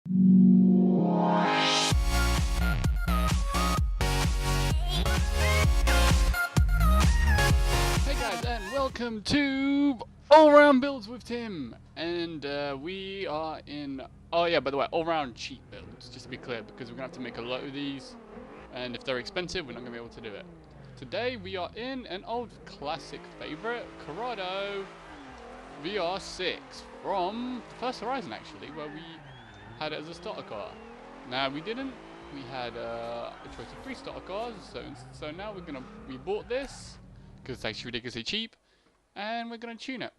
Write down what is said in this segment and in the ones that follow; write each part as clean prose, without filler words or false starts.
Hey guys, and welcome to All Round Builds with Tim. And we are in, oh yeah, by the way, all round cheap builds, just to be clear, because we're going to have to make a lot of these. And if they're expensive, we're not going to be able to do it. Today we are in an old classic favorite, Corrado VR6 from the first Horizon, actually, where we had it as a starter car. Now we didn't. We had a choice of 3 starter cars, so now we bought this because it's actually ridiculously cheap, and we're gonna tune it.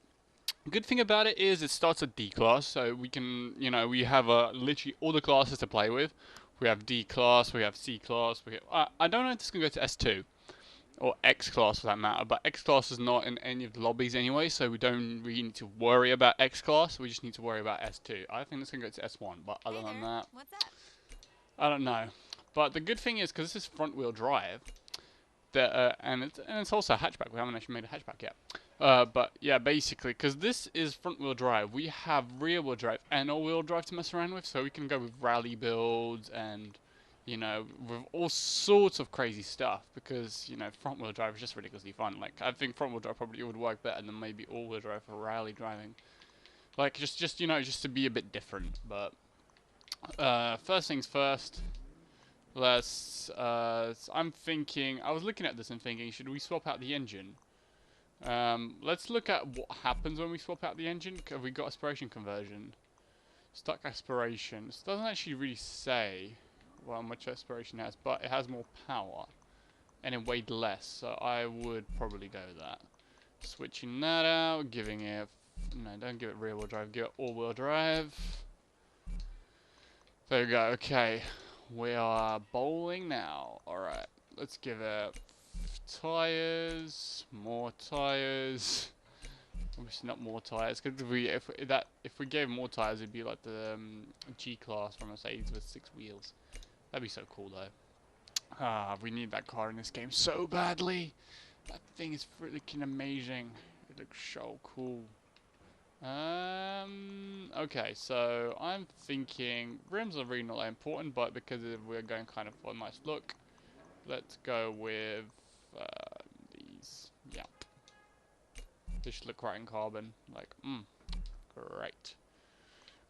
Good thing about it is it starts at D class, so we can, we have literally all the classes to play with. We have D class, we have C class, I don't know if this is gonna go to S2 or X class for that matter, but X class is not in any of the lobbies anyway, so we don't really need to worry about X class. We just need to worry about S2. I think it's gonna go to S1, but other than that, what's up? I don't know. But the good thing is, because this is front-wheel drive, and it's also a hatchback. We haven't actually made a hatchback yet. But yeah, basically, because this is front-wheel drive, we have rear-wheel drive and all-wheel drive to mess around with, so we can go with rally builds and, with all sorts of crazy stuff, because, front-wheel drive is just ridiculously fun. Like, I think front-wheel drive probably would work better than maybe all-wheel drive for rally driving. Like, just to be a bit different, but... first things first, I'm thinking, I was looking at this and thinking, should we swap out the engine? Let's look at what happens when we swap out the engine. Have we got aspiration conversion? Stuck aspiration. This doesn't actually really say how much aspiration it has, but it has more power. And it weighed less, so I would probably go with that. Switching that out, giving it, no, don't give it rear wheel drive, give it all wheel drive. There we go, okay. We are bowling now. Alright, let's give it tires, more tires. Obviously not more tires, because if we gave more tires, it'd be like the G class from Mercedes with 6 wheels. That'd be so cool though. Ah, we need that car in this game so badly. That thing is freaking amazing. It looks so cool. Okay, so I'm thinking rims are really not that important, but because we're going kind of for a nice look, let's go with these. Yep. They should look right in carbon. Like, great.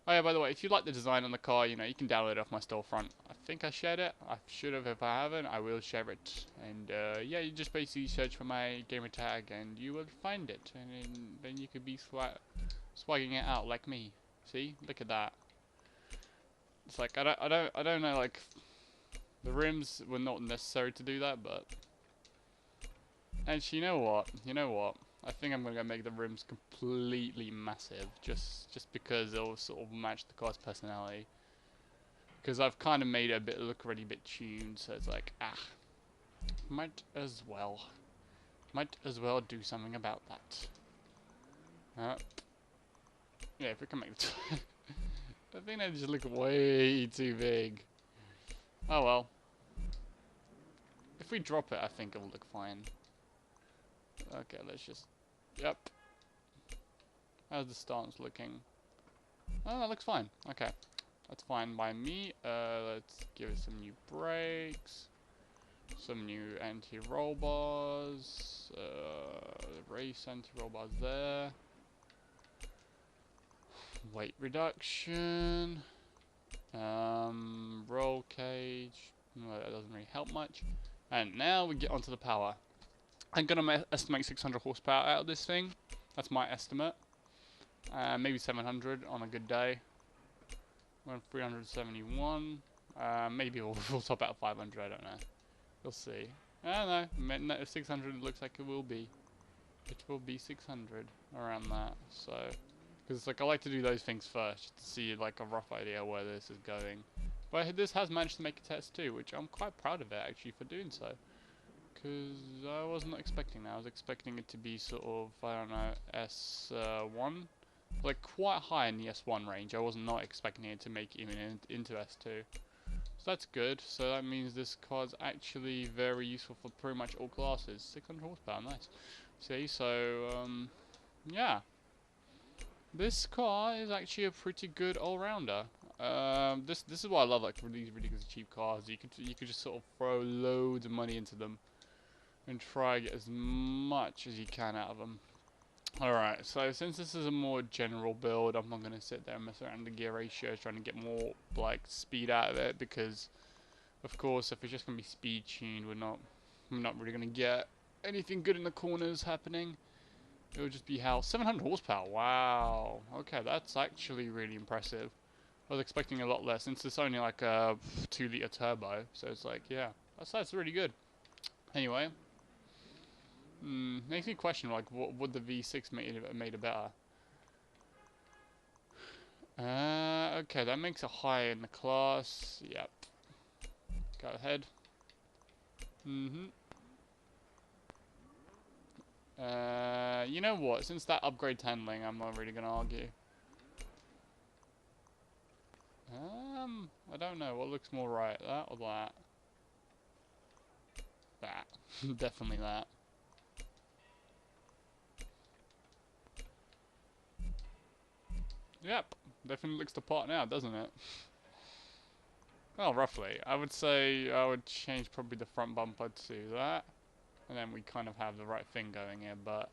Oh yeah, by the way, if you like the design on the car, you can download it off my storefront. I think I shared it. I should have. If I haven't, I will share it. And yeah, you just basically search for my gamer tag and you will find it, and then you could be swagging it out like me. See, look at that. It's like I don't know. Like, the rims were not necessary to do that, but actually, you know what? I think I'm gonna make the rims completely massive, just because it'll sort of match the car's personality. Because I've kind of made it look already a bit tuned, so it's like, might as well do something about that. Yeah, if we can make the I think they just look way too big. Oh well. If we drop it, I think it'll look fine. Okay, let's just... Yep. How's the stance looking? Oh, that looks fine. Okay. That's fine by me. Let's give it some new brakes. Some new anti-roll bars. Race anti-roll bars there. Weight reduction. Roll cage. Well, that doesn't really help much. And now we get onto the power. I'm gonna estimate 600 horsepower out of this thing. That's my estimate. Maybe 700 on a good day. We're on 371. Maybe we'll top out 500. I don't know. We'll see. I don't know. 600 looks like it will be. It will be 600 around that. So, because like I like to do those things first to see like a rough idea where this is going. But this has managed to make a test too, which I'm quite proud of it actually for doing so. Because I wasn't expecting that. I was expecting it to be sort of, I don't know, S1. Like, quite high in the S1 range. I was not expecting it to make even into S2. So that's good. So that means this car's actually very useful for pretty much all classes. 600 horsepower, nice. See, so, yeah. This car is actually a pretty good all-rounder. This is why I love like these ridiculously cheap cars. You could just sort of throw loads of money into them and try to get as much as you can out of them. Alright, so since this is a more general build, I'm not going to sit there and mess around the gear ratios trying to get more like speed out of it, because of course if it's just going to be speed tuned, we're not really going to get anything good in the corners happening. It would just be how 700 horsepower. Wow. Okay, that's actually really impressive. I was expecting a lot less since it's only like a 2-liter turbo, so it's like, yeah, that's really good. Anyway, makes me question like what would the V6 made it better. Okay, that makes it higher in the class. Yep. Go ahead. You know what? Since that upgrades handling, I'm not really gonna argue. I don't know. What looks more right? That or that? That. Definitely that. Yep. Definitely looks the part now, doesn't it? Well, roughly. I would say I would change probably the front bumper to that. And then we kind of have the right thing going here, but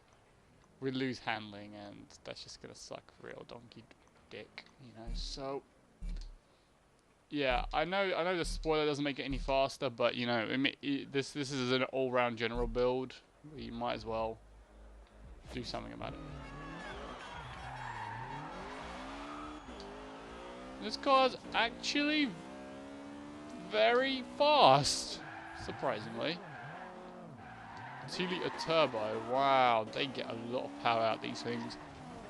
we lose handling and that's just gonna suck real donkey dick, you know, so... Yeah, I know the spoiler doesn't make it any faster, but you know, this is an all-round general build. You might as well do something about it. This car's actually very fast, surprisingly. 2-liter turbo, wow, they get a lot of power out of these things.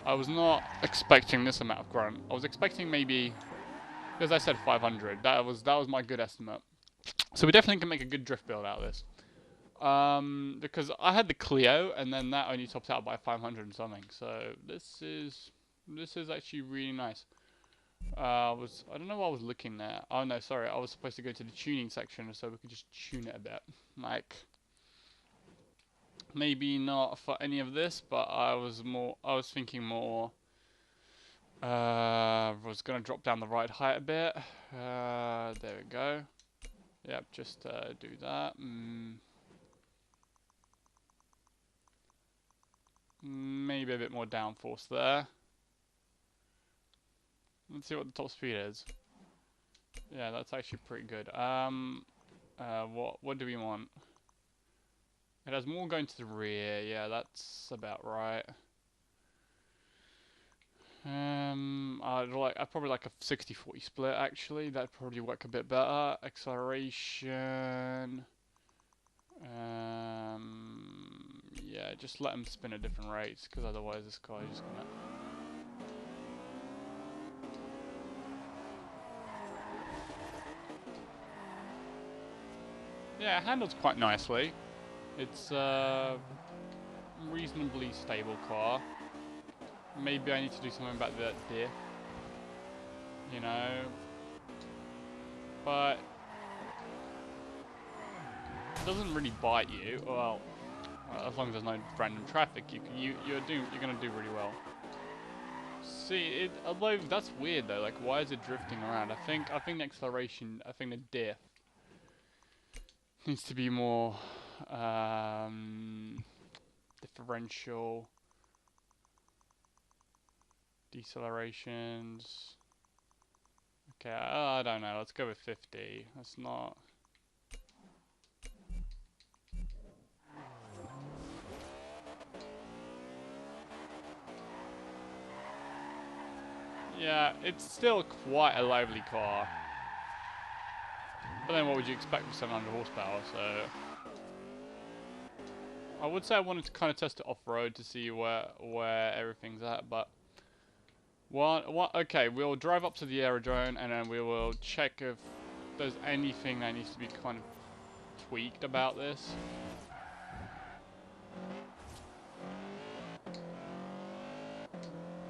I was not expecting this amount of grunt. I was expecting maybe, as I said, 500. That was my good estimate. So we definitely can make a good drift build out of this. Because I had the Clio, and then that only topped out by 500 and something. So this is actually really nice. I don't know what I was looking at. Oh no, sorry. I was supposed to go to the tuning section so we could just tune it a bit. Like, maybe not for any of this, but I was thinking more. Was gonna drop down the ride height a bit. There we go. Yep, just do that. Maybe a bit more downforce there. Let's see what the top speed is. Yeah, that's actually pretty good. What do we want? It has more going to the rear. Yeah, that's about right. I'd probably like a 60-40 split actually. That'd probably work a bit better. Acceleration. Yeah, just let them spin at different rates, because otherwise this car is just gonna. Yeah, it handles quite nicely. It's a reasonably stable car. Maybe I need to do something about that diff, you know, but it doesn't really bite you. Well, as long as there's no random traffic, you're gonna do really well. See, although that's weird though. Like, why is it drifting around? I think the acceleration, the diff needs to be more differential. Decelerations. Okay, I don't know. Let's go with 50. That's not. Yeah, it's still quite a lively car. But then what would you expect with 700 horsepower, so... I would say I wanted to kind of test it off-road to see where everything's at, but... Okay, we'll drive up to the aerodrome and then we will check if there's anything that needs to be kind of tweaked about this.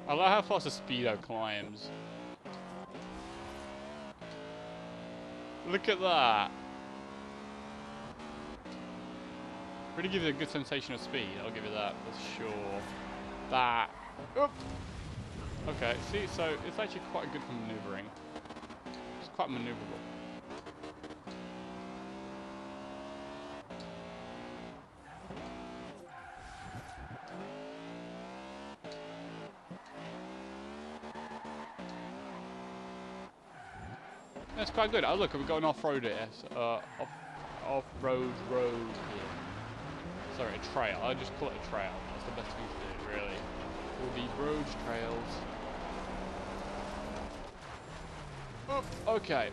I like how fast the speedo climbs. Look at that. Really gives you a good sensation of speed, I'll give you that for sure. That. Oop. Okay, see, so it's actually quite good for maneuvering. quite maneuverable. That's quite good. Oh look, we're going off-road here. So, off-road road here. Sorry, a trail. I just call it a trail. That's the best thing to do, really. All these roads, trails. Oh, okay.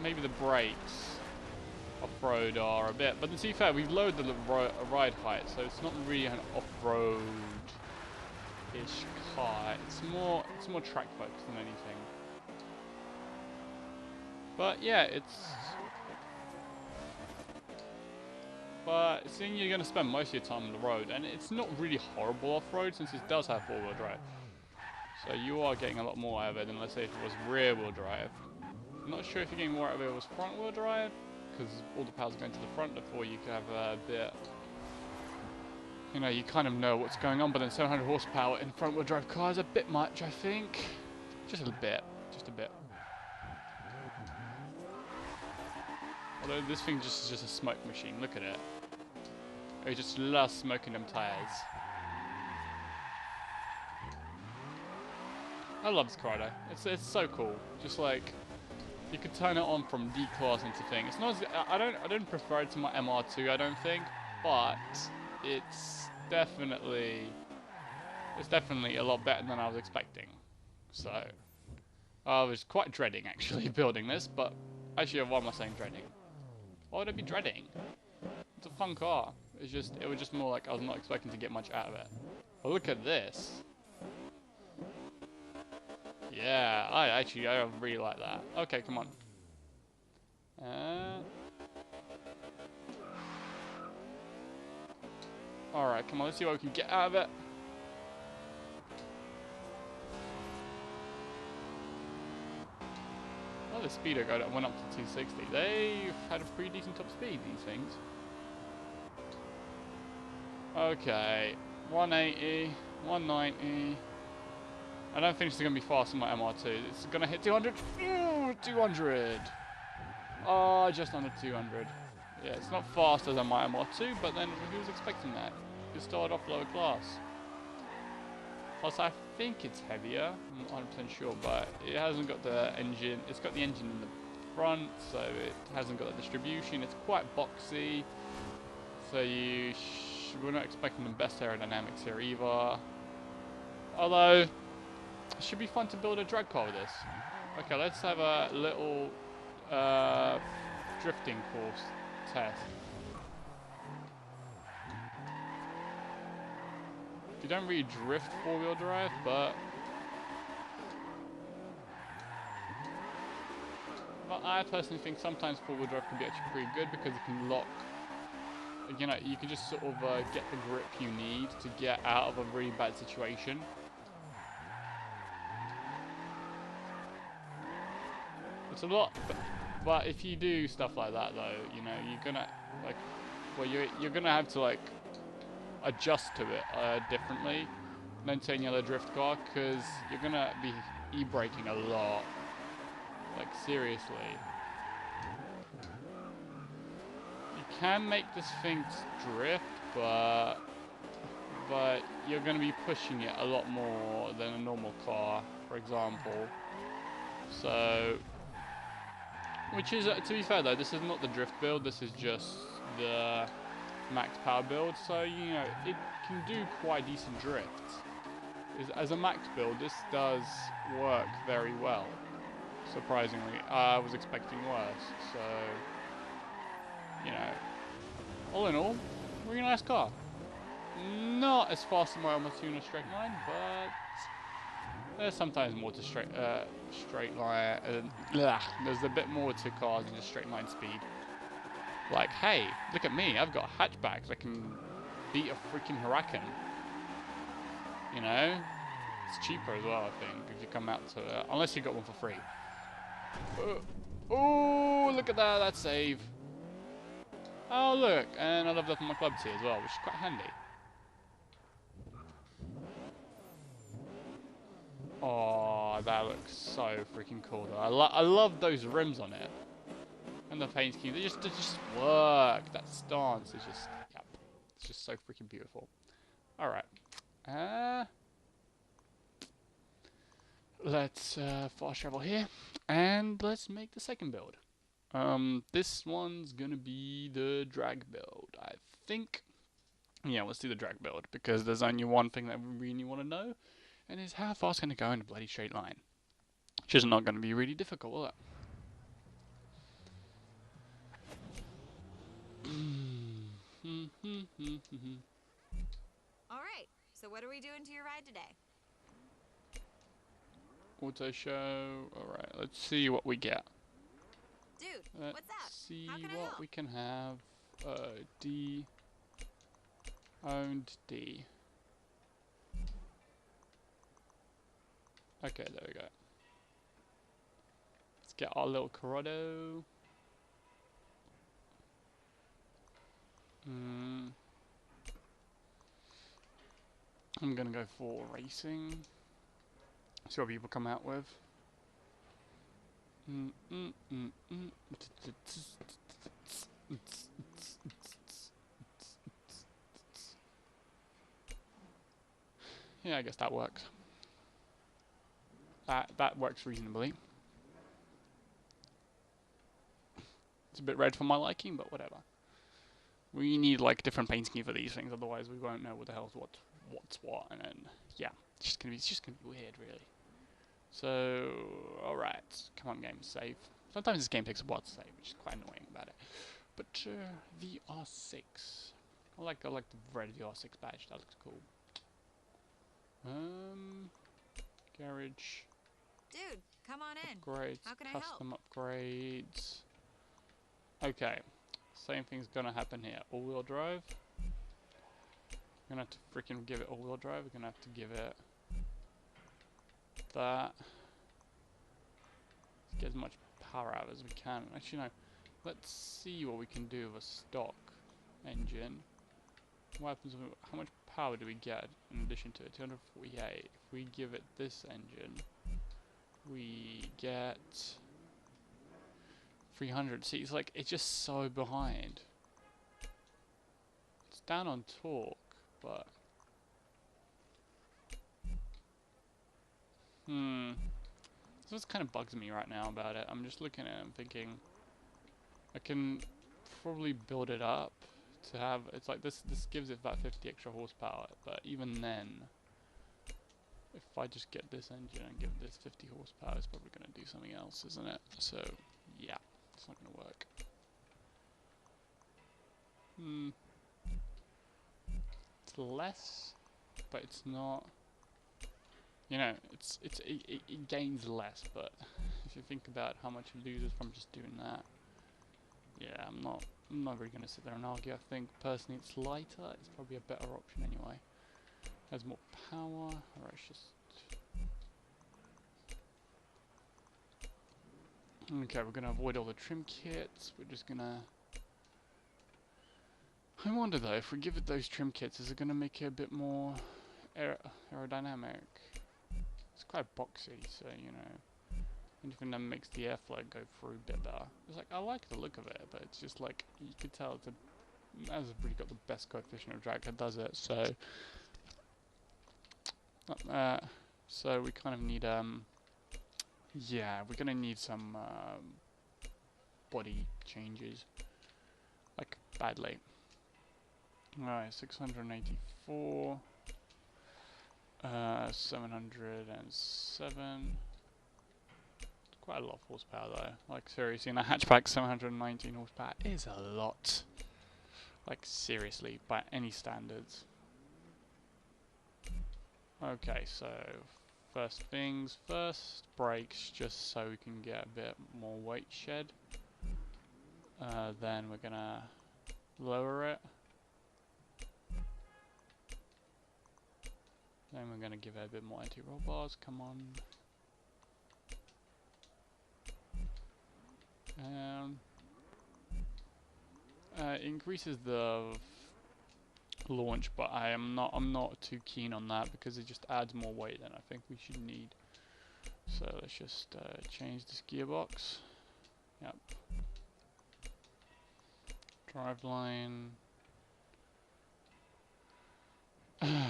Maybe the brakes off-road are a bit, but to be fair, we've lowered the ride height, so it's not really an off-road-ish car. It's more track focused than anything. But yeah, but seeing you're going to spend most of your time on the road, and it's not really horrible off-road since it does have four-wheel drive. So you are getting a lot more out of it than, let's say, if it was rear-wheel drive. I'm not sure if you're getting more out of it if it was front-wheel drive, because all the power's going to the front, before you could have a bit, you know, you kind of know what's going on, but then 700 horsepower in front-wheel drive car is a bit much, I think. Just a bit. Just a bit. Although this thing is just a smoke machine, look at it. It just loves smoking them tires. I love this Corrado. It's so cool. Just like you could turn it on from D-class into thing. It's not. I don't prefer it to my MR2. I don't think, but it's definitely a lot better than I was expecting. So I was quite dreading actually building this, but actually, why am I saying dreading? Why would I be dreading? It's a fun car. It was just more like I was not expecting to get much out of it. But look at this. Yeah, I really like that. Okay, come on. Alright, come on, let's see what we can get out of it. Oh, the speedo went up to 260. They've had a pretty decent top speed, these things. Okay, 180, 190. I don't think it's going to be fast on my MR2. It's going to hit 200. Ooh, 200. Oh, just under 200. Yeah, it's not fast as on my MR2, but then who was expecting that? You started off lower class. Plus, I think it's heavier. I'm not 100% sure, but it hasn't got the engine. It's got the engine in the front, so it hasn't got the distribution. It's quite boxy, so we're not expecting the best aerodynamics here either. Although, it should be fun to build a drag car with this. Okay, let's have a little drifting course test. You don't really drift four-wheel drive, but I personally think sometimes four-wheel drive can be actually pretty good because it can lock. You know, you can just sort of get the grip you need to get out of a really bad situation. It's a lot, but if you do stuff like that, though, you know, you're gonna you're gonna have to like adjust to it differently than say any other drift car, because you're gonna be e-braking a lot, like seriously. You can make this thing drift, but you're gonna be pushing it a lot more than a normal car, for example. So, which is, to be fair though, this is not the drift build, this is just the max power build, so you know, it can do quite decent drifts. As a max build, this does work very well, surprisingly. I was expecting worse, so, you know, all in all, really nice car. Not as fast as my almost in a straight line, but there's sometimes more to straight line. There's a bit more to cars than just straight line speed. Like, hey, look at me, I've got hatchbacks that can beat a freaking Huracan. You know? It's cheaper as well, I think, if you come out to it. Unless you got one for free. Oh, look at that, that save. Oh, look, and I love that for my clubs here as well, which is quite handy. Oh, Oh, that looks so freaking cool though. I love those rims on it. And the paint scheme, they just work. That stance is just, yep. It's just so freaking beautiful. Alright. Let's fast travel here. And let's make the second build. This one's gonna be the drag build, I think. Yeah, let's do the drag build, because there's only one thing that we really want to know, and is how fast can it go in a bloody straight line. Which is not going to be really difficult, will it? Alright, so what are we doing to your ride today? Auto show. Alright, let's see what we get. Dude, Let's what's up? see How can I what help? we can have. D. Owned D. Okay, there we go. Let's get our little Corrado. I'm gonna go for racing. See what people come out with. Yeah, I guess that works. That works reasonably. It's a bit red for my liking, but whatever. We need like different paint scheme for these things, otherwise we won't know what the hell's what's what, and then yeah, it's just gonna be weird, really. So, alright, come on, game, save. Sometimes this game takes a while to save, which is quite annoying about it. But the R6, I like the red of the R6 badge. That looks cool. Garage. Dude, come on in. Upgrades. How can I help? Custom upgrades. Okay, same thing's gonna happen here. All-wheel drive. I'm gonna have to freaking give it all-wheel drive. We're gonna have to give it that. Let's get as much power out as we can. Actually, no. Let's see what we can do with a stock engine. What happens with, how much power do we get in addition to it? 248. If we give it this engine, we get 300. See, it's like, it's just so behind. It's down on torque, but this kind of bugs me right now about it. I'm just looking at it and thinking I can probably build it up to have, it's like this gives it about 50 extra horsepower, but even then, if I just get this engine and give this 50 horsepower, it's probably going to do something else, isn't it? So yeah, it's not going to work. It's less, but it's not, you know, it gains less, but if you think about how much it loses from just doing that, yeah, I'm not really going to sit there and argue. I think personally it's lighter, it's probably a better option anyway. Has more power. Alright, it's just, okay, we're going to avoid all the trim kits. We're just going to, I wonder though, if we give it those trim kits, is it going to make it a bit more aerodynamic? It's quite boxy, so you know, anything that makes the airflow go through a bit better. It's like, I like the look of it, but it's just like, you could tell it hasn't really got the best coefficient of drag that does it, so so we kind of need yeah, we're gonna need some body changes, like badly. Alright, 684, 707. Quite a lot of horsepower though. Like seriously, in a hatchback, 719 horsepower is a lot. Like seriously, by any standards. Okay, so first things first, brakes, just so we can get a bit more weight shed. Then we're gonna lower it. Then we're gonna give it a bit more anti-roll bars. Come on. Increases the launch, but I'm not too keen on that because it just adds more weight than I think we should need. So let's just change this gearbox. Yep. Driveline.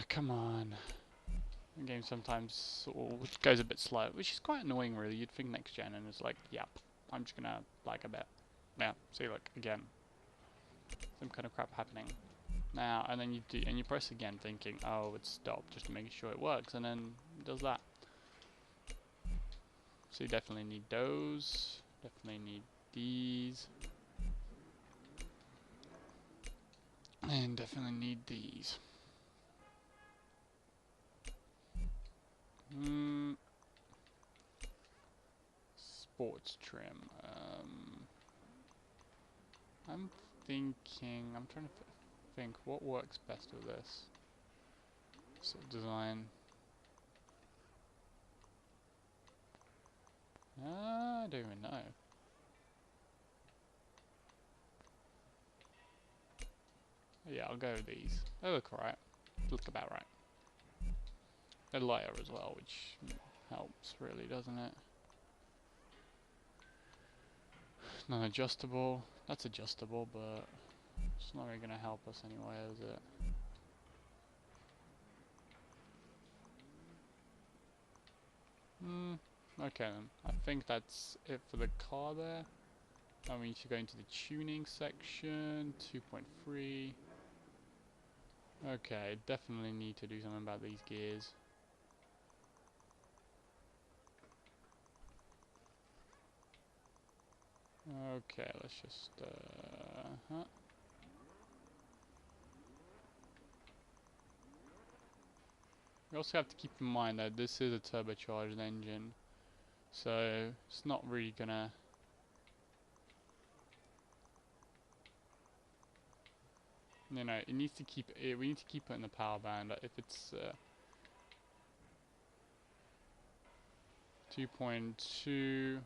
Come on. The game sometimes sort of goes a bit slow, which is quite annoying really. You'd think next gen and it's like, yep, I'm just gonna lag a bit. Yeah, see, look, again. Some kind of crap happening. Now, and then you press again thinking, oh, it's stopped, just to make sure it works, and then it does that. So you definitely need those, definitely need these, and definitely need these. Sports trim. I'm thinking, I'm trying to think what works best with this sort of design. I don't even know. Yeah, I'll go with these. They look alright. Look about right. They're lighter as well, which helps really, doesn't it? Non-adjustable. That's adjustable, but it's not really going to help us anyway, is it? Okay then. I think that's it for the car there. Now we need to go into the tuning section. 2.3. Okay, definitely need to do something about these gears. Okay, let's just We also have to keep in mind that this is a turbocharged engine, so it's not really gonna. You know, it needs to keep it. We need to keep it in the power band. If it's 2.2.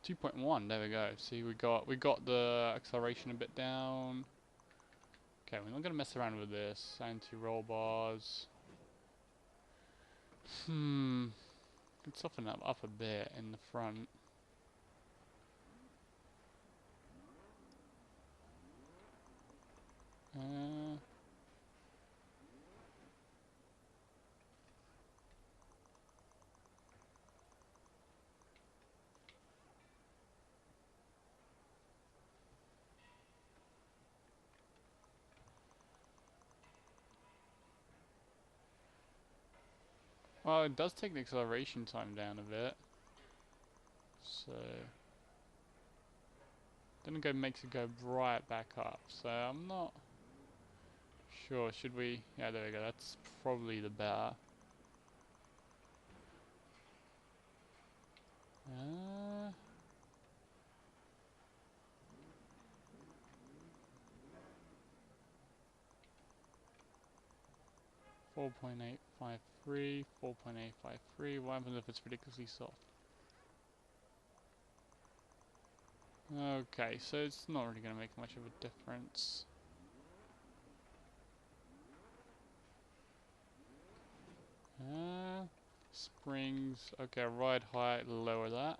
.1, there we go. See, we got the acceleration a bit down. Okay, we're not gonna mess around with this. Anti-roll bars. Can soften that up a bit in the front. Uh, 'Well, it does take the acceleration time down a bit. So then it makes it go right back up. So I'm not sure. Should we? Yeah, there we go. That's probably the better. 4.853, 4.853. What happens if it's ridiculously soft? Okay, so it's not really going to make much of a difference. Springs. Okay, ride height, lower that.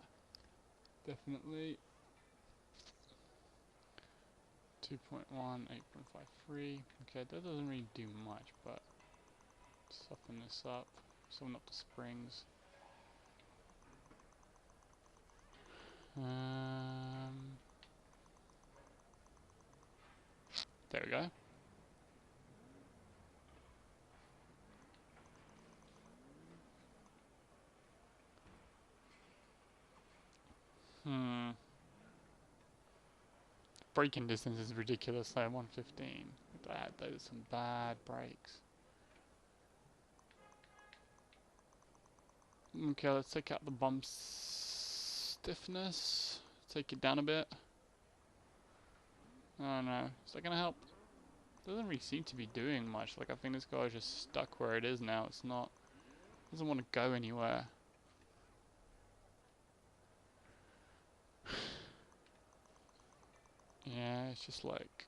Definitely. 2.1, 8.53. Okay, that doesn't really do much, but soften this up. Soften up the springs. There we go. Braking distance is ridiculous though, 115. Those are some bad brakes. Okay, let's take out the bump stiffness. Take it down a bit. Oh no, is that gonna help? doesn't really seem to be doing much. Like, I think this guy's just stuck where it is now. It's not, doesn't want to go anywhere. Yeah, it's just like,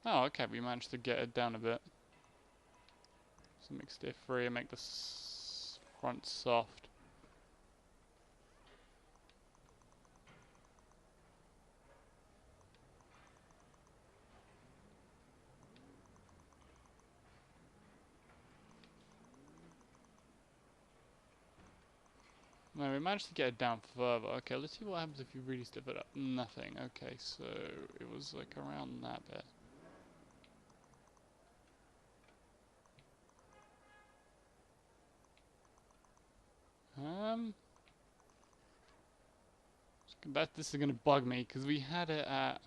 oh, okay, we managed to get it down a bit. So make steer free and make the front soft. No, we managed to get it down further. Okay, let's see what happens if you really stiff it up. Nothing. Okay, so it was like around that bit. This is gonna bug me because we had it at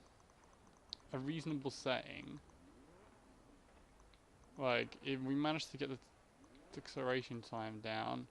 a reasonable setting. Like, if we managed to get the acceleration time down.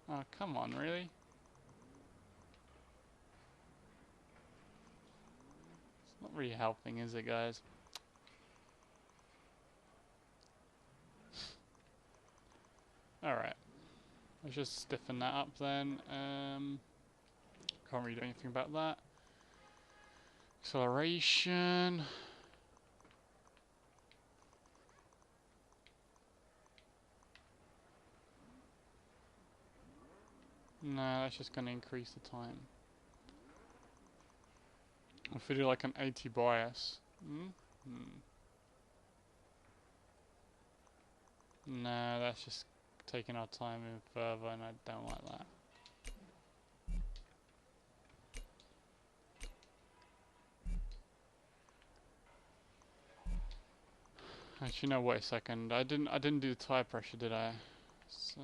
Oh, come on, really? It's not really helping, is it, guys? Alright. Let's just stiffen that up then. Can't really do anything about that. Acceleration. No, that's just going to increase the time. If we do like an 80 bias. No, that's just taking our time in further and I don't like that. Actually, no, wait a second. I didn't do the tire pressure, did I? So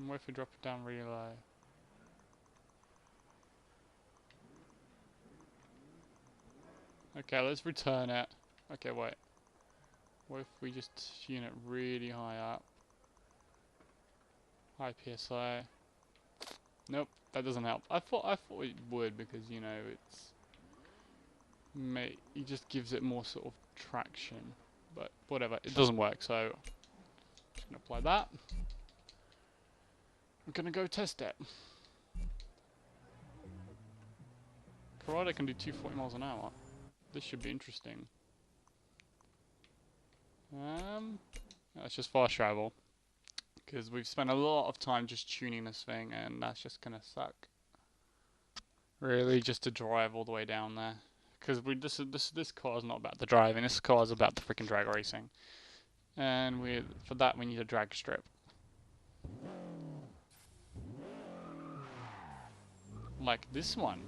what if we drop it down really low? Okay, let's return it. Okay, wait. What if we just tune it really high up? High PSI. Nope, that doesn't help. I thought it would because, you know, it just gives it more sort of traction. But whatever, it doesn't work, so just gonna apply that. I'm gonna go test it. Corrado can do 240 miles an hour. This should be interesting. That's just fast travel. Because we've spent a lot of time just tuning this thing and that's just gonna suck. Really, just to drive all the way down there. Because this car is not about the driving, this car is about the freaking drag racing. And for that we need a drag strip. Like this one.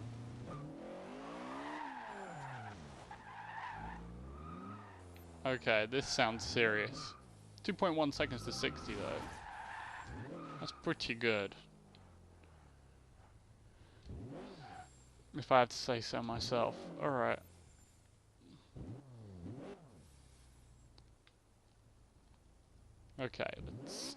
Okay, this sounds serious. 2.1 seconds to 60 though. That's pretty good. If I have to say so myself. Alright. Okay, let's...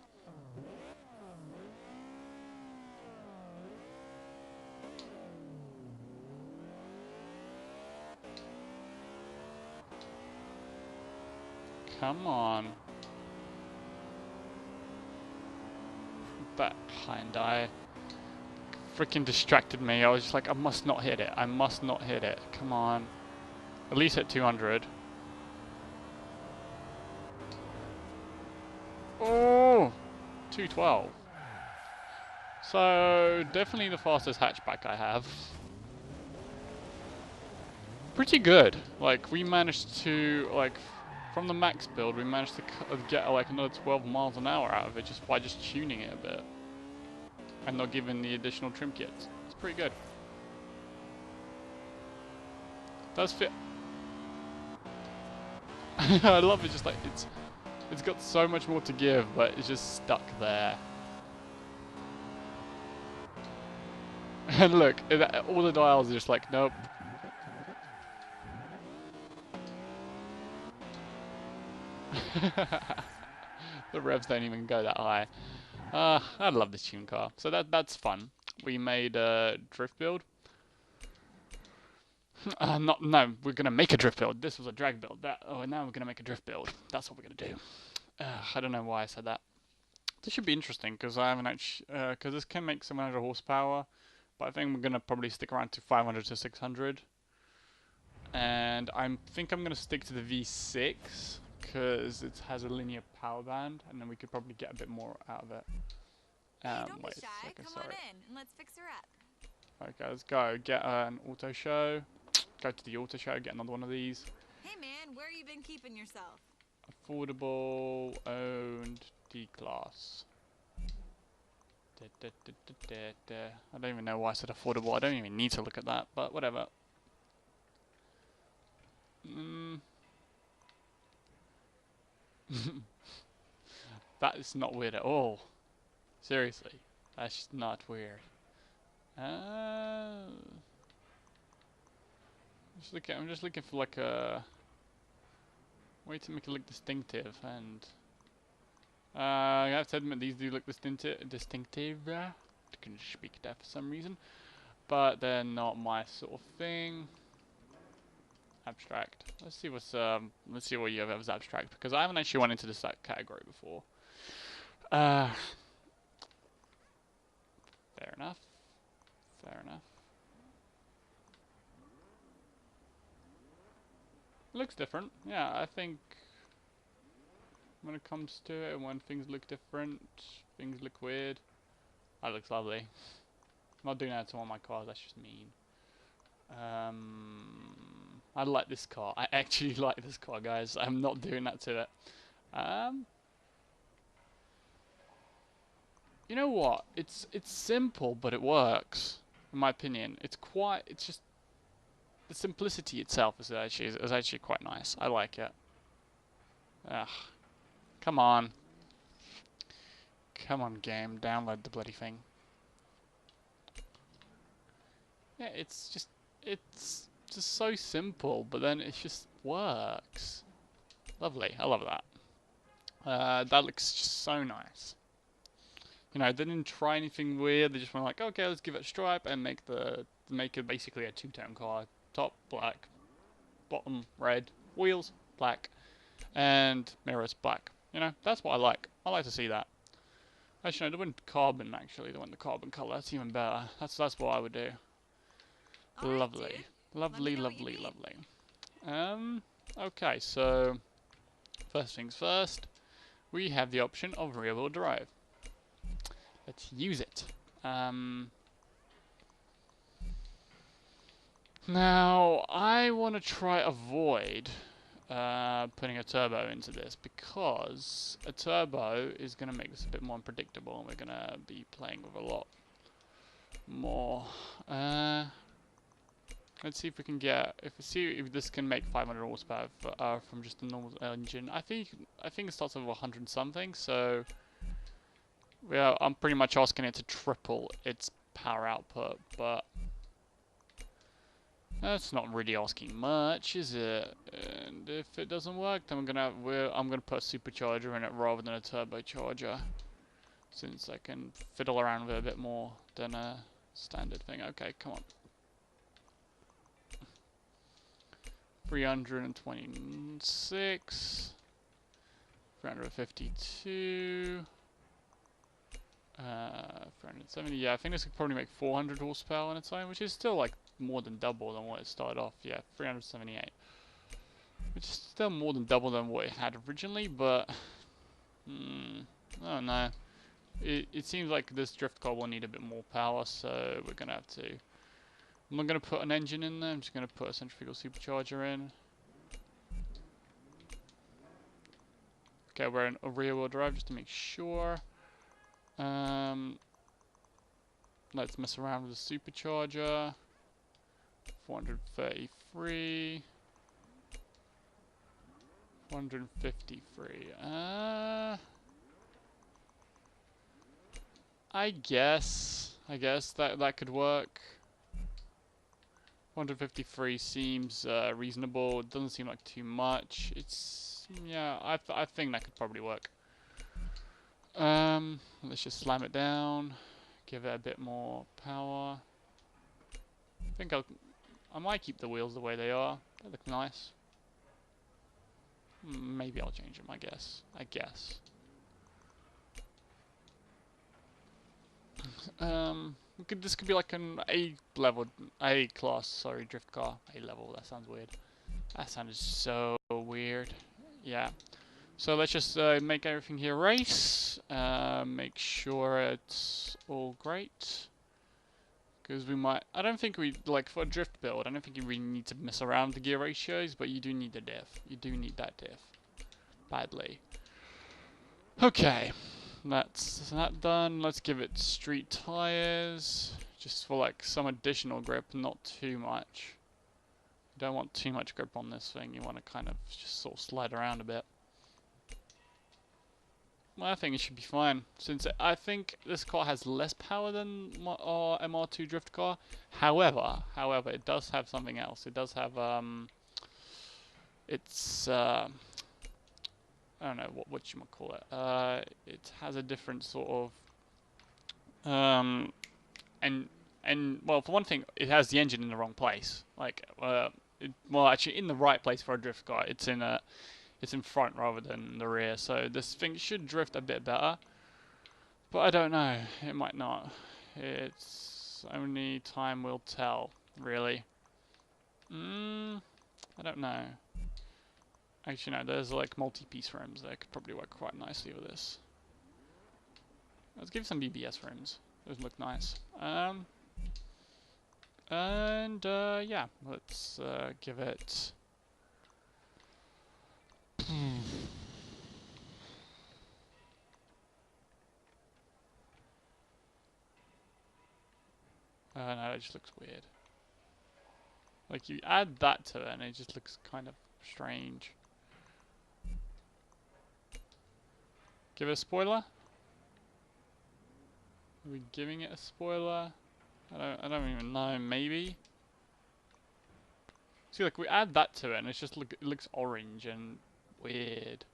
Come on. That Hyundai freaking distracted me. I was just like, I must not hit it. I must not hit it. Come on. At least hit 200. Oh! 212. So, definitely the fastest hatchback I have. Pretty good. Like, we managed to, like... From the max build, we managed to get like another 12 miles an hour out of it just by tuning it a bit. And not giving the additional trim kits. It's pretty good. Does fit. I love it. Just like it's got so much more to give, but it's just stuck there. And look, all the dials are just like, nope. The revs don't even go that high. I love this tune car. So that's fun. We made a drift build. No, we're gonna make a drift build. This was a drag build. Now we're gonna make a drift build. That's what we're gonna do. I don't know why I said that. This should be interesting because I haven't actually, because this can make 700 horsepower, but I think we're gonna probably stick around to 500 to 600. And I think I'm gonna stick to the V6 because it has a linear power band, and then we could probably get a bit more out of it. Hey, don't Wait be shy. a second, Come sorry. on in and let's fix her up. Okay, let's go. Get an auto show. Go to the auto show. Get another one of these. Hey man, where you been keeping yourself? Affordable, owned, D-class. I don't even know why I said affordable. I don't even need to look at that, but whatever. That is not weird at all. Seriously, that's not weird. I'm just looking for like a way to make it look distinctive, and I have to admit these do look distinctive. I couldn't speak that for some reason, but they're not my sort of thing. Abstract. Let's see what you have as abstract, because I haven't actually went into this category before. Fair enough. Fair enough. Looks different. Yeah, I think when it comes to it, when things look different, things look weird. That looks lovely. I'm not doing that to one of my cars, that's just mean. I like this car. I actually like this car, guys. I'm not doing that to it. You know what? It's simple, but it works. In my opinion, it's just the simplicity itself is actually quite nice. I like it. Ugh. Come on. Come on, game. Download the bloody thing. Yeah, it's just so simple, but then it just works. Lovely. I love that. That looks just so nice. You know, they didn't try anything weird. They just went like, okay, let's give it a stripe and make it basically a two-tone car. Top black, bottom red, wheels black, and mirrors black. You know, that's what I like. I like to see that. Actually, no, they went carbon. Actually, they went the carbon color. That's even better. That's what I would do. Lovely, lovely, lovely, lovely. Okay, so first things first, we have the option of rear-wheel drive. Let's use it. Now, I want to try avoid putting a turbo into this, because a turbo is going to make this a bit more unpredictable, and we're going to be playing with a lot more. Let's see if we can see if this can make 500 horsepower from just a normal engine. I think it starts with 100 something, so yeah, I'm pretty much asking it to triple its power output, but that's not really asking much, is it? And if it doesn't work, then I'm gonna put a supercharger in it rather than a turbocharger, since I can fiddle around with it a bit more than a standard thing. Okay, come on. 326, 352, 370. Yeah, I think this could probably make 400 horsepower on its own, which is still like more than double than what it started off. Yeah, 378, which is still more than double than what it had originally, but I don't know. It seems like this drift car will need a bit more power, so we're gonna have to. I'm not going to put an engine in there, I'm just going to put a centrifugal supercharger in. Okay, we're in a rear wheel drive just to make sure. Let's mess around with the supercharger. 433. 453. I guess that could work. 153 seems reasonable. It doesn't seem like too much. It's, yeah, I think that could probably work. Let's just slam it down, give it a bit more power. I think I might keep the wheels the way they are. They look nice. Maybe I'll change them. I guess. This could be like an A class, sorry, drift car. A level, that sounds weird. That sounded so weird. Yeah. So let's just make everything here race. Make sure it's all great. Because we might, I don't think we, like for a drift build, I don't think you really need to mess around with the gear ratios, but you do need the diff. You do need that diff. Badly. Okay. That's that done. Let's give it street tires, just for like some additional grip, not too much. You don't want too much grip on this thing. You want to kind of just sort of slide around a bit. Well, I think it should be fine, since I think this car has less power than our MR2 drift car. However, it does have something else. It does have I don't know what you might call it. It has a different sort of and well, for one thing, it has the engine in the wrong place. Like well, actually in the right place for a drift car. It's in front rather than the rear, so this thing should drift a bit better. But I don't know. It might not. It's only time will tell, really. I don't know. Actually, no, there's like multi-piece rims that could probably work quite nicely with this. Let's give some BBS rims. Those look nice. Yeah, let's give it. No, it just looks weird. Like, you add that to it and it just looks kind of strange. Give it a spoiler? Are we giving it a spoiler? I don't even know, maybe? See, like, we add that to it and it's just it looks orange and weird.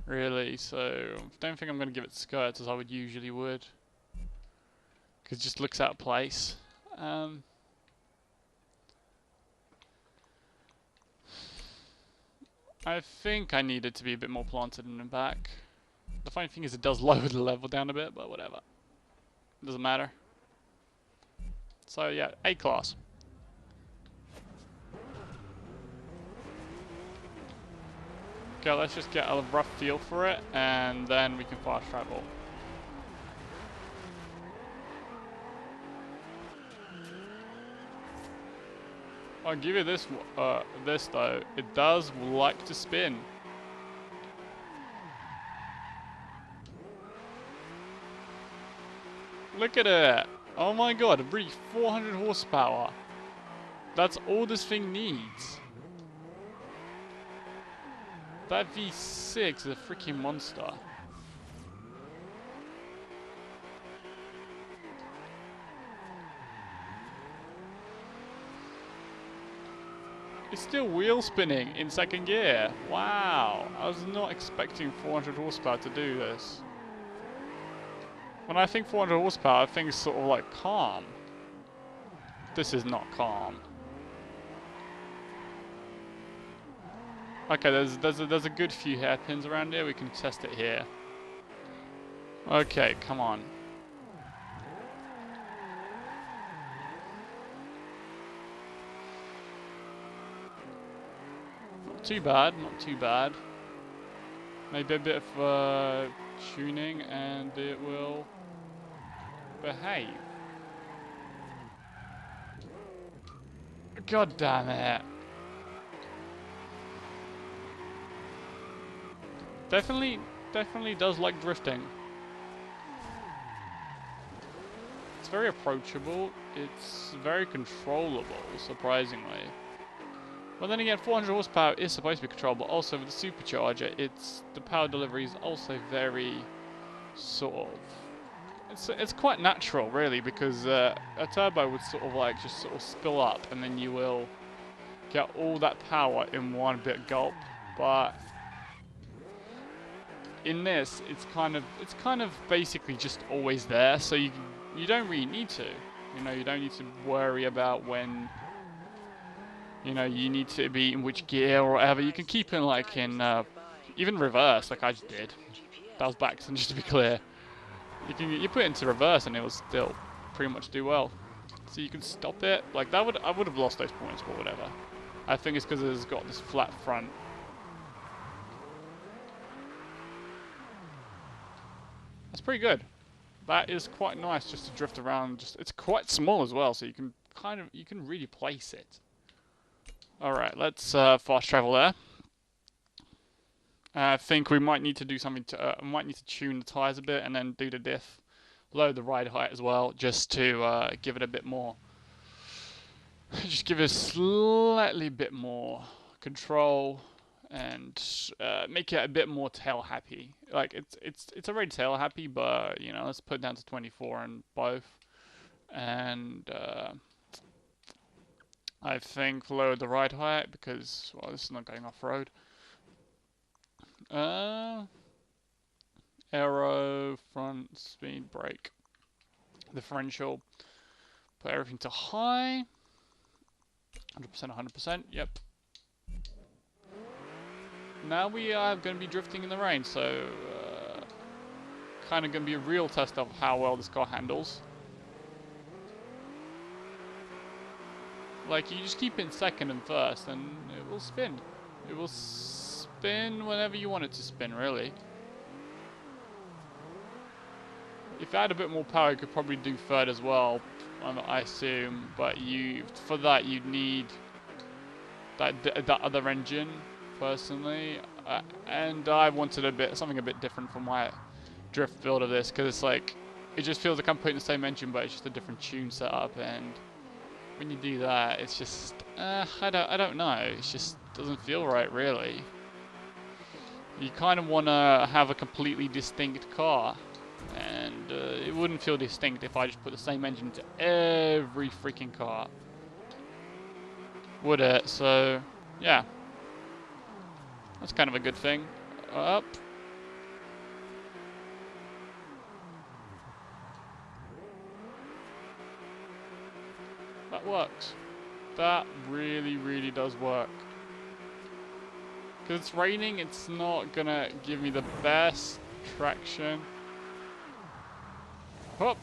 Really, so I don't think I'm going to give it skirts as I would usually would. Because it just looks out of place. I think I need it to be a bit more planted in the back. The funny thing is it does lower the level down a bit, but whatever. It doesn't matter. So yeah, A-class. Okay, let's just get a rough feel for it, and then we can fast travel. I'll give you this though. It does like to spin. Look at it. Oh my god, it reached 400 horsepower. That's all this thing needs. That V6 is a freaking monster. It's still wheel spinning in second gear. Wow. I was not expecting 400 horsepower to do this. When I think 400 horsepower, I think it's sort of like calm. This is not calm. Okay, there's a good few hairpins around here. We can test it here. Okay, come on. Not too bad, not too bad. Maybe a bit of tuning and it will behave. God damn it. Definitely does like drifting. It's very approachable. It's very controllable, surprisingly. But then again, 400 horsepower is supposed to be controllable. Also, with the supercharger, the power delivery is also very sort of. It's quite natural, really, because a turbo would sort of like just sort of spill up, and then you will get all that power in one big gulp. But in this, it's kind of basically just always there, so you don't really need to. You know, you don't need to worry about when. You know, you need to be in which gear or whatever. You can keep it like in even reverse, like I just did. That was back, just to be clear. You put it into reverse and it will still pretty much do well. So you can stop it. Like I would have lost those points, but whatever. I think it's because it's got this flat front. That's pretty good. That is quite nice just to drift around. It's quite small as well, so you can really place it. All right, let's fast travel there. I think we might need to do something to. We might need to tune the tires a bit and then do the diff, lower the ride height as well, just to give it a bit more. Just give it a slightly bit more control and make it a bit more tail happy. Like it's already tail happy, but you know, let's put it down to 24 on both, and I think lower the ride height because well, this is not going off road. Aero, front, speed, brake, differential. Put everything to high. 100%, 100%. Yep. Now we are going to be drifting in the rain, so kind of going to be a real test of how well this car handles. Like, you just keep it in second and first, and it will spin. It will spin whenever you want it to spin, really. If it had a bit more power, it could probably do third as well, I assume. But for that, you'd need that other engine, personally. And I wanted something a bit different from my drift build of this, because it's like, it just feels like I'm putting the same engine, but it's just a different tune setup. And when you do that, it's just I don't know. It just doesn't feel right, really. You kind of want to have a completely distinct car, and it wouldn't feel distinct if I just put the same engine into every freaking car, would it? So yeah, that's kind of a good thing. Up. That works. That really, really does work. Because it's raining, it's not gonna give me the best traction. Hop!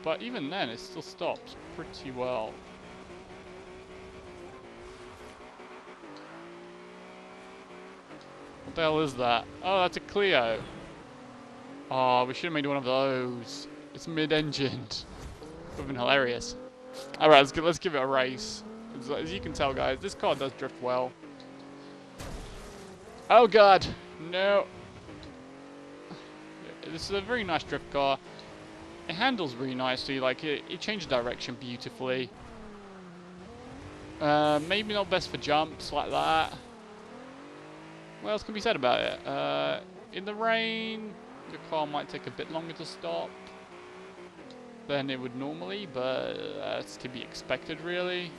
But even then, it still stops pretty well. What the hell is that? Oh, that's a Clio. Oh, we should have made one of those. It's mid-engined. Would have been hilarious. Alright, let's give it a race. As you can tell, guys, this car does drift well. Oh god, no. This is a very nice drift car. It handles really nicely, like it changes direction beautifully. Maybe not best for jumps like that. What else can be said about it? In the rain, the car might take a bit longer to stop than it would normally, but that's to be expected, really.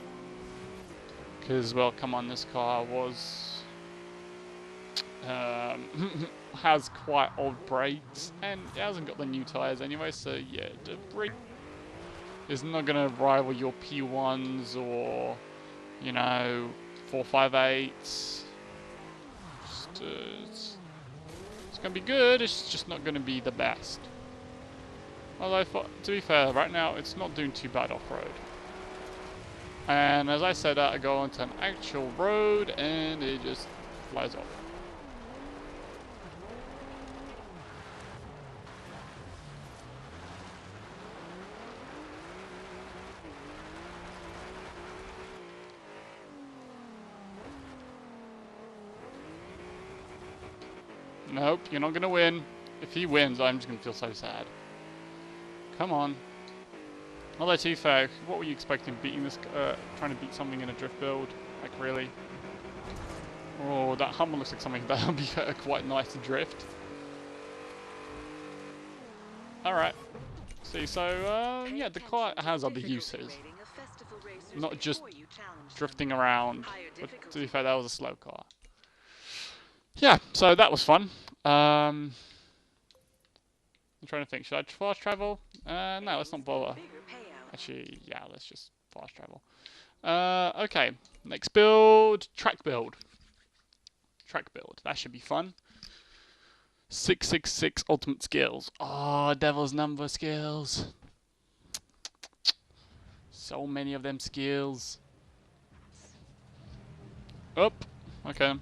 Because, well, come on, this car has quite old brakes, and it hasn't got the new tyres anyway, so yeah, the brake is not going to rival your P1s or, you know, 458s. It's going to be good, it's just not going to be the best. Although, to be fair, right now it's not doing too bad off-road. And as I said, I go onto an actual road and it just flies off. Nope, you're not going to win. If he wins, I'm just going to feel so sad. Come on. Although to be fair, what were you expecting? Beating this, trying to beat something in a drift build? Like really? Oh, that Hummer looks like something that would be quite nice to drift. Alright. See, so, yeah, the car has other uses. Not just drifting around. But to be fair, that was a slow car. Yeah, so that was fun. I'm trying to think, should I fast travel? No, let's not bother. Actually, yeah, let's just fast travel. Okay, next build, track build. Track build, that should be fun. 666 ultimate skills. Oh, devil's number skills. So many of them skills. Up. Okay.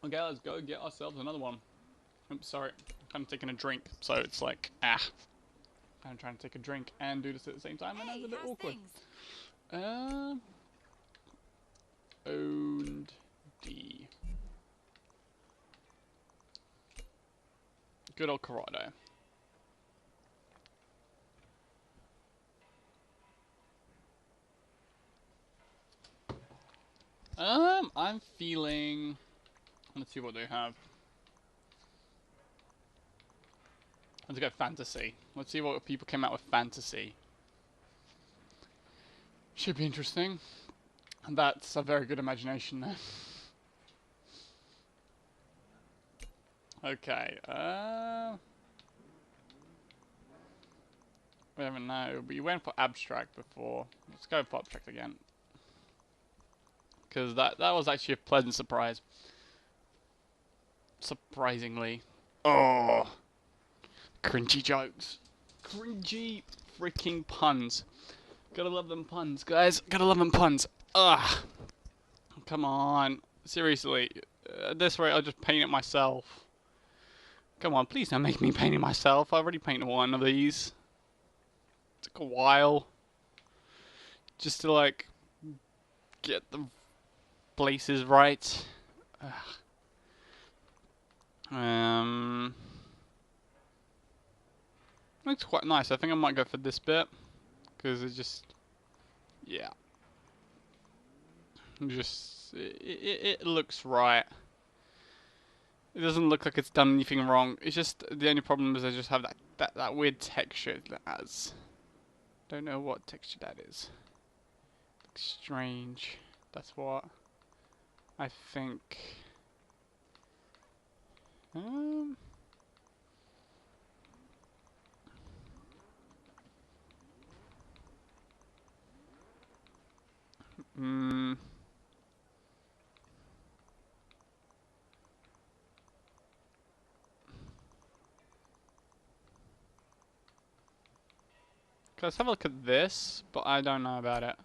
Okay, let's go get ourselves another one. Oops, sorry. I'm taking a drink, so it's like, I'm trying to take a drink and do this at the same time, and that's a bit awkward. Owned D. Good old Corrado. I'm feeling. Let's see what they have. Let's go fantasy. Let's see what people came out with fantasy. Should be interesting. And that's a very good imagination there. Okay, we haven't know. We went for abstract before. Let's go for abstract again. Because that was actually a pleasant surprise. Surprisingly. Oh! Cringy jokes. Cringy freaking puns. Gotta love them puns, guys. Gotta love them puns. Ugh. Come on. Seriously. At this rate, I'll just paint it myself. Come on, please don't make me paint it myself. I already painted one of these. It took a while. Just to, like, get the places right. Ugh. Looks quite nice. I think I might go for this bit. Because it just... Yeah. It looks right. It doesn't look like it's done anything wrong. It's just... The only problem is I just have that weird texture that has... Don't know what texture that is. Looks strange. That's what I think. Let's have a look at this, but I don't know about it.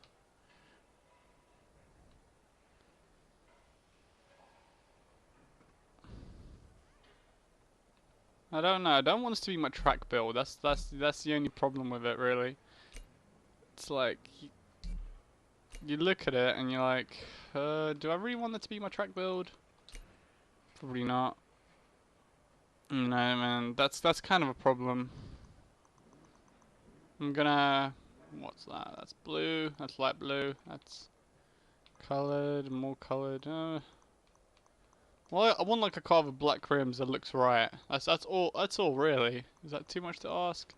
I don't know. I don't want this to be my track build. That's the only problem with it, really. It's like you look at it and you're like, do I really want that to be my track build? Probably not. No, man. That's kind of a problem. I'm gonna. What's that? That's blue. That's light blue. That's colored. More colored. Well, I want like a car with black rims that looks right. That's all. That's all really. Is that too much to ask?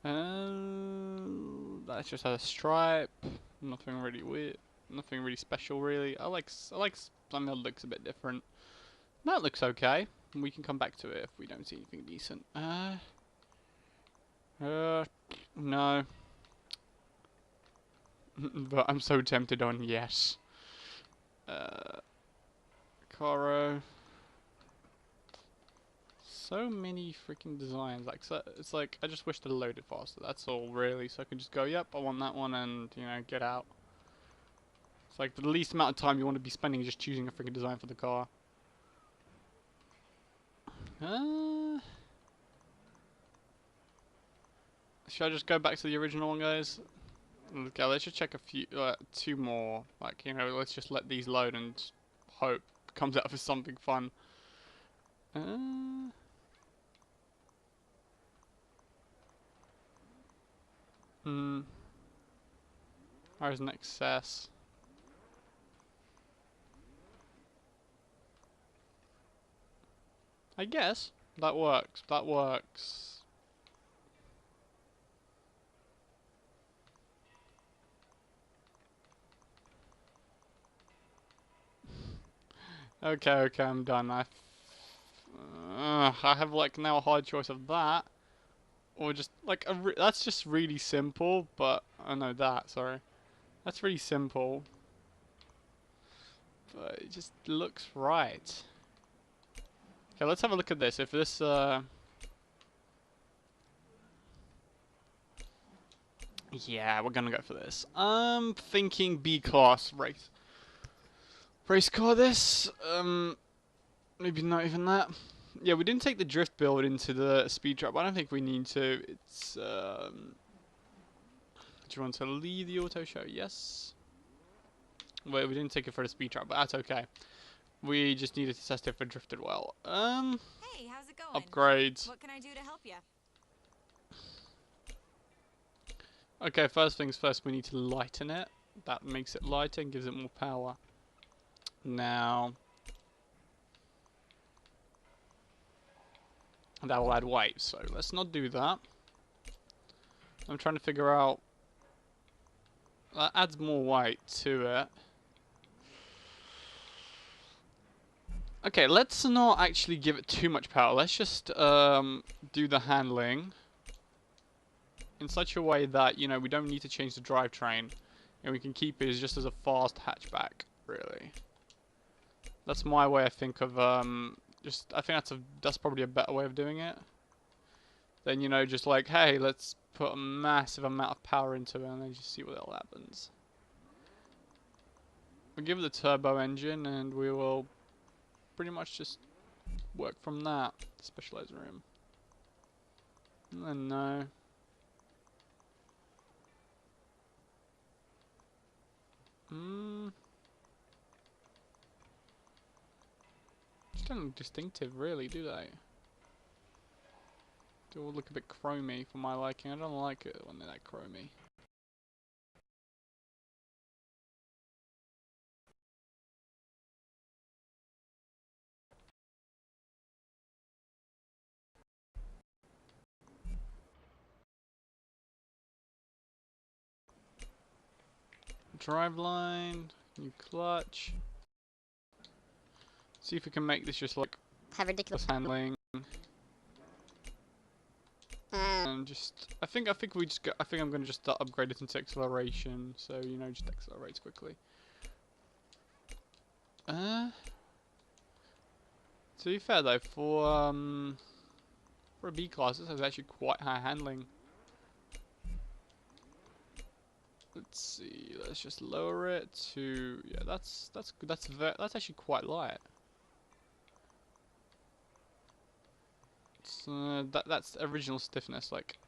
That just has a stripe. Nothing really weird. Nothing really special really. I like something that looks a bit different. That looks okay. We can come back to it if we don't see anything decent. No. But I'm so tempted on yes. Caro. So many freaking designs. Like, so it's like I just wish to load it faster. That's all really. So I can just go, yep, I want that one, and you know, get out. It's like the least amount of time you want to be spending just choosing a freaking design for the car. Should I just go back to the original one, guys? Okay, let's just check a few, two more. Like, you know, let's just let these load and hope it comes out for something fun. Hmm. There's an excess. I guess that works. That works. Okay, okay, I'm done. I have like now a hard choice of that, or just like that's just really simple. But I know that. Sorry, that's really simple, but it just looks right. Okay, let's have a look at this. If this yeah, we're gonna go for this. I'm thinking B class race car. This maybe not even that. Yeah, we didn't take the drift build into the speed trap. I don't think we need to. It's do you want to leave the auto show? Yes. Wait, we didn't take it for the speed trap, but that's okay. We just needed to test if it drifted well. Hey, how's it going? Upgrades. What can I do to help you? Okay, first things first, we need to lighten it. That makes it lighter and gives it more power. Now, that will add weight, so let's not do that. I'm trying to figure out... That adds more weight to it. Okay, let's not actually give it too much power. Let's just do the handling in such a way that, you know, we don't need to change the drivetrain. And we can keep it as just as a fast hatchback, really. That's my way, I think, of, I think that's probably a better way of doing it. Then, you know, just like, hey, let's put a massive amount of power into it and then just see what else happens. We'll give it a turbo engine and we will pretty much just work from that. Specialized room. And then no. Just don't look distinctive, really, do they? They all look a bit chromy for my liking. I don't like it when they're that chromy. Driveline, new clutch. See if we can make this just like Have ridiculous handling. And just, I think we just go, I think I'm gonna just upgrade it into acceleration, so you know, just accelerates quickly. To be fair though, for a B class, this has actually quite high handling. Let's see, let's just lower it to, yeah, that's good. That's actually quite light. It's, that's original stiffness, like.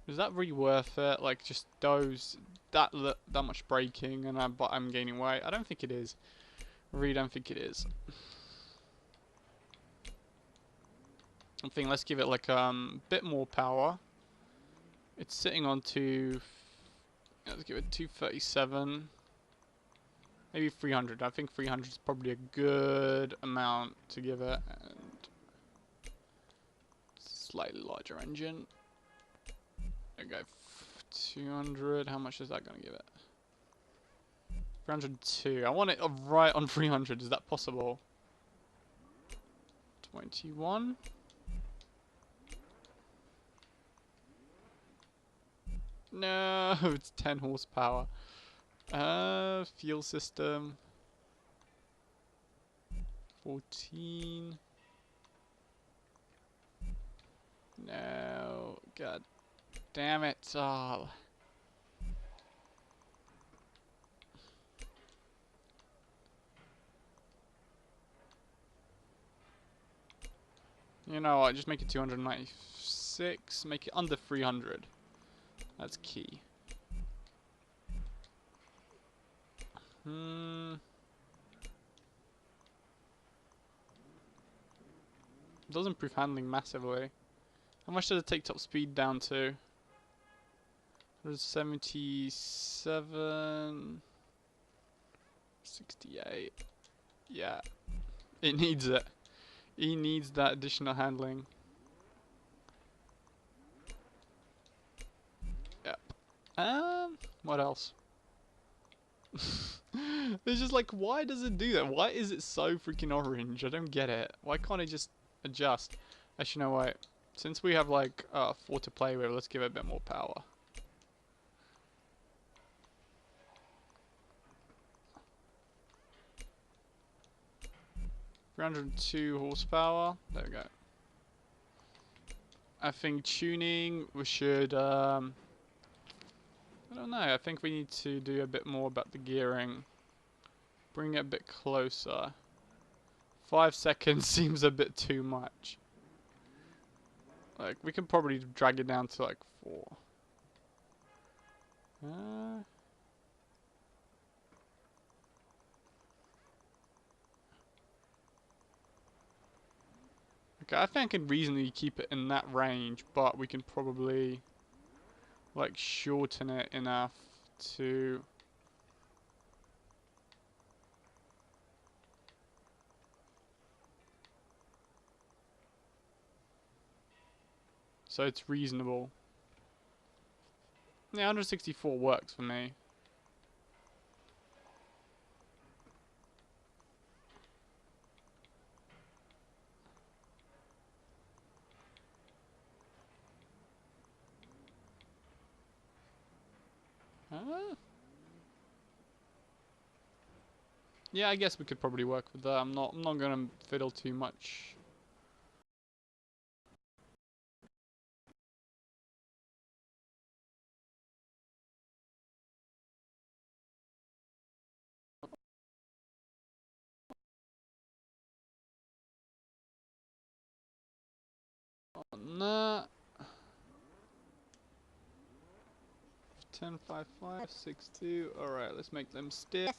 Is that really worth it? Like, just that much braking, and but I'm gaining weight. I don't think it is. I really don't think it is. I think let's give it like bit more power. It's sitting on let's give it 237. Maybe 300. I think 300 is probably a good amount to give it. And slightly larger engine. There we go. 200. How much is that going to give it? 302. I want it right on 300. Is that possible? 21. No, it's 10 horsepower. Fuel system. 14. No, god damn it. Oh. You know what, just make it 296, make it under 300. That's key. Does improve handling massively. How much does it take top speed down to? 77... 68. Yeah. It needs it. He needs that additional handling. Yep. What else? It's just like, why does it do that? Why is it so freaking orange? I don't get it. Why can't I just adjust? Actually, no, wait. Since we have like 4 to play with, let's give it a bit more power. (302 horsepower). There we go. I think tuning, we should, I don't know, I think we need to do a bit more about the gearing. Bring it a bit closer. 5 seconds seems a bit too much. Like, we can probably drag it down to like 4. Okay, I think I can reasonably keep it in that range, but we can probably like shorten it enough to so it's reasonable. Yeah, 164 works for me. Yeah, I guess we could probably work with that. I'm not gonna fiddle too much. Nah. 10, 5, 5, 6, 2. Alright, let's make them stiff.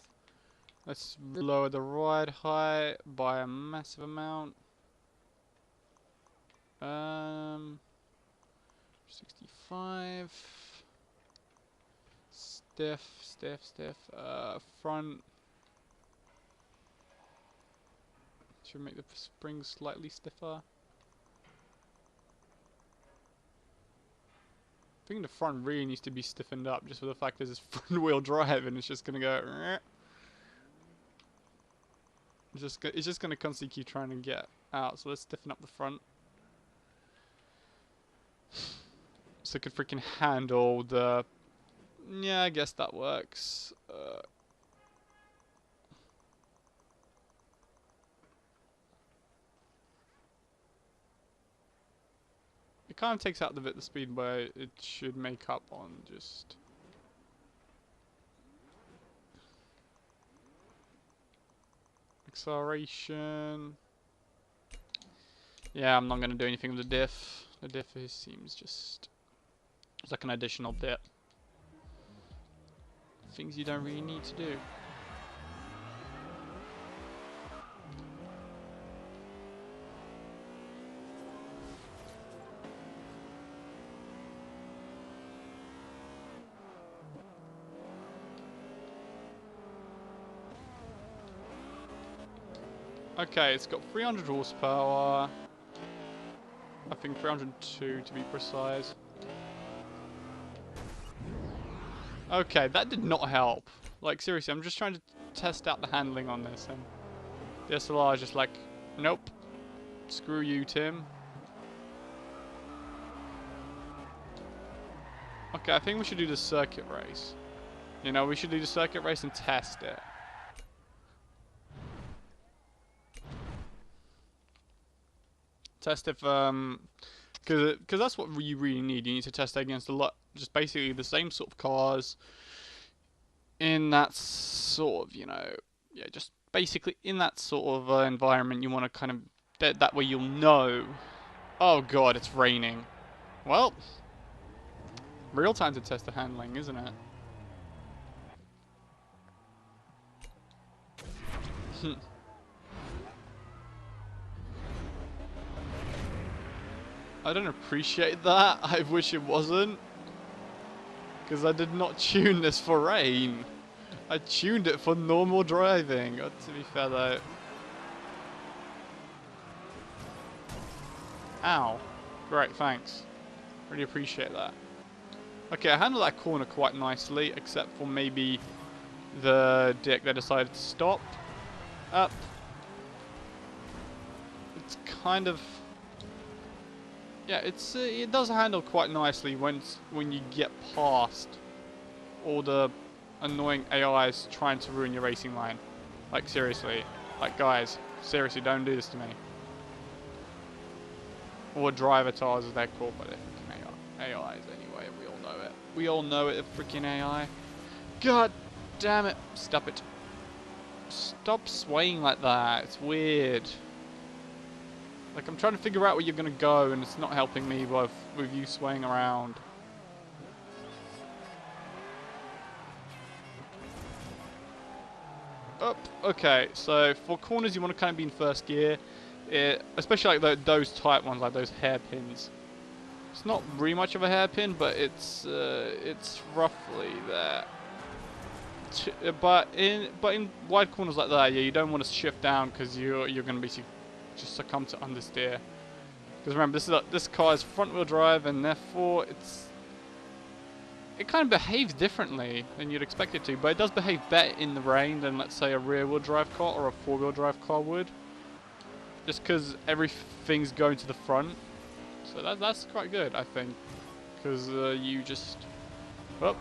Let's lower the ride height by a massive amount. 65. Stiff, stiff, stiff. Front. Should make the springs slightly stiffer. I think the front really needs to be stiffened up just for the fact that it's front wheel drive and it's just gonna go. It's just gonna constantly keep trying to get out. So let's stiffen up the front. So it could freaking handle the. Yeah, I guess that works. It kind of takes out the bit of speed, but it should make up on just. Acceleration. Yeah, I'm not going to do anything with the diff. The diff seems just. It's like an additional bit. Things you don't really need to do. Okay, it's got 300 horsepower. I think 302 to be precise. Okay, that did not help. Like, seriously, I'm just trying to test out the handling on this, and the SLR is just like, nope. Screw you, Tim. Okay, I think we should do the circuit race. You know, we should do the circuit race and test it. Test if, because that's what you really need. You need to test against a lot, just basically the same sort of cars in that sort of, you know, yeah, just basically in that sort of environment. You want to kind of, that way you'll know. Oh god, it's raining. Well, real time to test the handling, isn't it? I don't appreciate that. I wish it wasn't. Because I did not tune this for rain. I tuned it for normal driving. To be fair though. Ow. Great, thanks. Really appreciate that. Okay, I handled that corner quite nicely, except for maybe the dick that decided to stop. Up. It's kind of... Yeah, it does handle quite nicely when you get past all the annoying AIs trying to ruin your racing line. Like, seriously. Like, guys, seriously, don't do this to me. Or drivatars as they're called, but they're freaking AIs anyway, we all know it. We all know it, a freaking AI. God damn it. Stop it. Stop swaying like that, it's weird. Like, I'm trying to figure out where you're going to go, and it's not helping me with you swaying around. Up. Okay, so for corners, you want to kind of be in first gear. Especially like those tight ones, like those hairpins. It's not really much of a hairpin, but it's roughly there. But in wide corners like that, yeah, you don't want to shift down because you're going to basically just succumb to understeer. Because remember, this car is front wheel drive, and therefore it kind of behaves differently than you'd expect it to. But it does behave better in the rain than, let's say, a rear wheel drive car or a four wheel drive car would. Just because everything's going to the front. So that's quite good, I think. Because you just... Oh,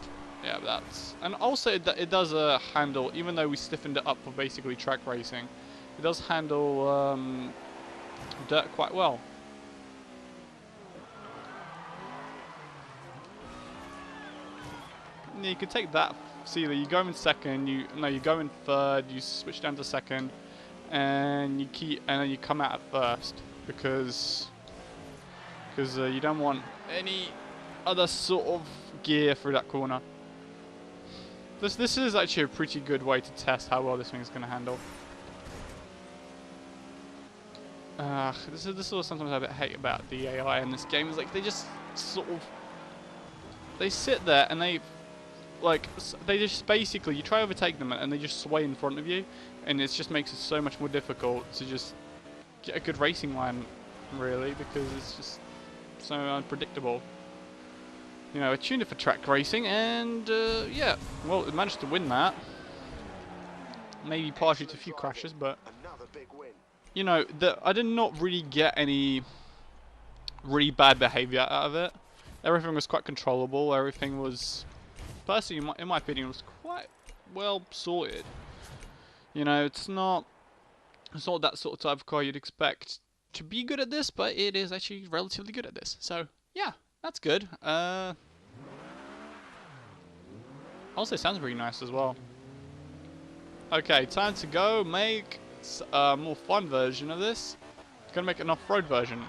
yeah, that's... And also it does handle, even though we stiffened it up for basically track racing, it does handle dirt quite well. You can take that, see that you go in second, you go in third, you switch down to second, and then you come out at first because you don't want any other sort of gear through that corner. This is actually a pretty good way to test how well this thing's going to handle. This is sometimes I hate about the AI in this game, is like they just sort of sit there and they just basically, you try to overtake them and they just sway in front of you, and it just makes it so much more difficult to just get a good racing line, really, because it's just so unpredictable. You know, I tuned it for track racing, and yeah, well, it managed to win that. Maybe partially to a few crashes, but you know, I did not really get any really bad behavior out of it. Everything was quite controllable. Everything was, personally, in my opinion, was quite well sorted. You know, it's not that sort of type of car you'd expect to be good at this, but it is actually relatively good at this. So yeah, that's good. Also, it sounds really nice as well. Okay, time to go make a more fun version of this. Gonna make an off-road version.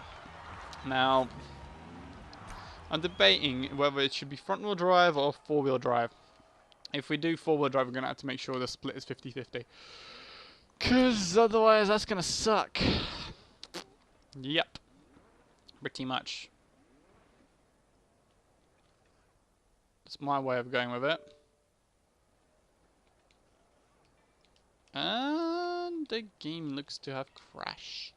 Now, I'm debating whether it should be front-wheel drive or four-wheel drive. If we do four-wheel drive, we're gonna have to make sure the split is 50-50. Cause otherwise, that's gonna suck. Yep. Pretty much. That's my way of going with it. And the game looks to have crashed.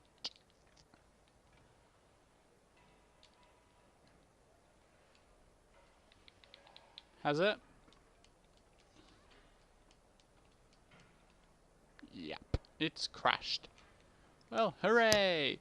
Has it? Yep, it's crashed. Well, hooray!